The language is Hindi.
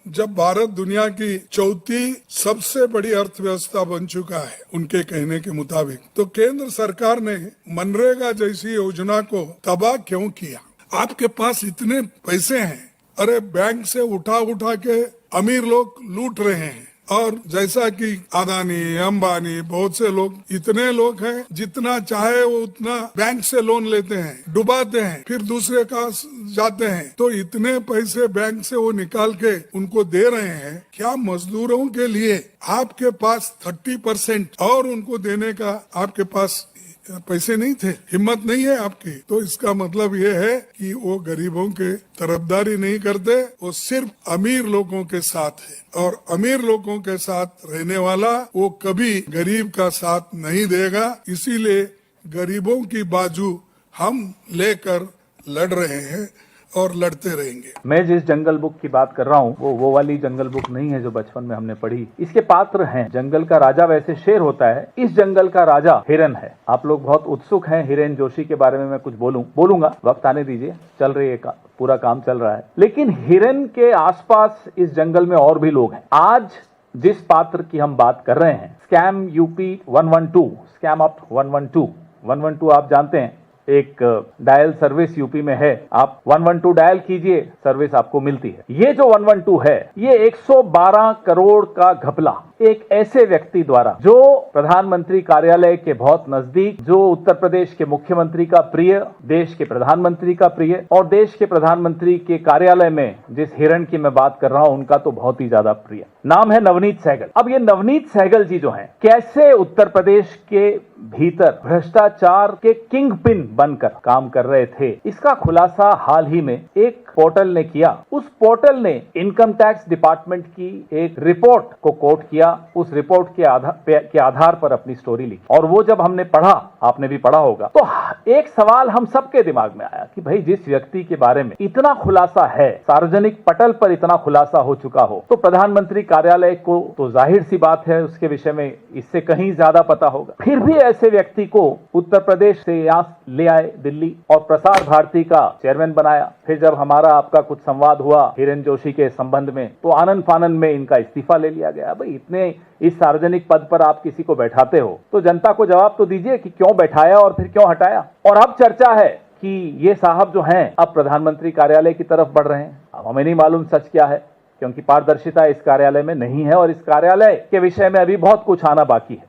जब भारत दुनिया की चौथी सबसे बड़ी अर्थव्यवस्था बन चुका है उनके कहने के मुताबिक, तो केंद्र सरकार ने मनरेगा जैसी योजना को तबाह क्यों किया? आपके पास इतने पैसे हैं, अरे बैंक से उठा उठा के अमीर लोग लूट रहे हैं। और जैसा कि अदानी, अंबानी, बहुत से लोग, इतने लोग हैं, जितना चाहे वो उतना बैंक से लोन लेते हैं, डुबाते हैं, फिर दूसरे का जाते हैं। तो इतने पैसे बैंक से वो निकाल के उनको दे रहे हैं। क्या मजदूरों के लिए आपके पास 30% और उनको देने का आपके पास पैसे नहीं थे, हिम्मत नहीं है आपकी? तो इसका मतलब ये है कि वो गरीबों के तरफदारी नहीं करते, वो सिर्फ अमीर लोगों के साथ है। और अमीर लोगों के साथ रहने वाला वो कभी गरीब का साथ नहीं देगा। इसीलिए गरीबों की बाजू हम लेकर लड़ रहे हैं और लड़ते रहेंगे। मैं जिस जंगल बुक की बात कर रहा हूँ वो वाली जंगल बुक नहीं है जो बचपन में हमने पढ़ी। इसके पात्र हैं। जंगल का राजा वैसे शेर होता है, इस जंगल का राजा हिरन है। आप लोग बहुत उत्सुक हैं हिरेन जोशी के बारे में मैं कुछ बोलूंगा, वक्त आने दीजिए, चल रही है पूरा काम चल रहा है। लेकिन हिरन के आसपास इस जंगल में और भी लोग हैं। आज जिस पात्र की हम बात कर रहे हैं, स्कैम यूपी 112, स्कैम अप 112 आप जानते हैं, एक डायल सर्विस यूपी में है। आप 112 डायल कीजिए, सर्विस आपको मिलती है। ये जो 112 है, ये 112 करोड़ का घपला एक ऐसे व्यक्ति द्वारा जो प्रधानमंत्री कार्यालय के बहुत नजदीक, जो उत्तर प्रदेश के मुख्यमंत्री का प्रिय, देश के प्रधानमंत्री का प्रिय, और देश के प्रधानमंत्री के कार्यालय में जिस हिरण की मैं बात कर रहा हूं उनका तो बहुत ही ज्यादा प्रिय, नाम है नवनीत सहगल। अब ये नवनीत सहगल जी जो हैं, कैसे उत्तर प्रदेश के भीतर भ्रष्टाचार के किंग पिन बनकर काम कर रहे थे, इसका खुलासा हाल ही में एक पोर्टल ने किया। उस पोर्टल ने इनकम टैक्स डिपार्टमेंट की एक रिपोर्ट को कोट किया, उस रिपोर्ट के आधार पर अपनी स्टोरी ली। और वो जब हमने पढ़ा, आपने भी पढ़ा होगा, तो एक सवाल हम सबके दिमाग में आया कि भाई जिस व्यक्ति के बारे में इतना खुलासा है, सार्वजनिक पटल पर इतना खुलासा हो चुका हो, तो प्रधानमंत्री कार्यालय को तो जाहिर सी बात है उसके विषय में इससे कहीं ज्यादा पता होगा। फिर भी ऐसे व्यक्ति को उत्तर प्रदेश से यहाँ ले आए दिल्ली और प्रसार भारती का चेयरमैन बनाया। फिर जब हमारा आपका कुछ संवाद हुआ हिरेन जोशी के संबंध में, तो आनंद फानंद में इनका इस्तीफा ले लिया गया। भाई इतने इस सार्वजनिक पद पर आप किसी को बैठाते हो तो जनता को जवाब तो दीजिए कि क्यों बैठाया और फिर क्यों हटाया। और अब चर्चा है कि ये साहब जो हैं अब प्रधानमंत्री कार्यालय की तरफ बढ़ रहे हैं। अब हमें नहीं मालूम सच क्या है, क्योंकि पारदर्शिता इस कार्यालय में नहीं है और इस कार्यालय के विषय में अभी बहुत कुछ आना बाकी है।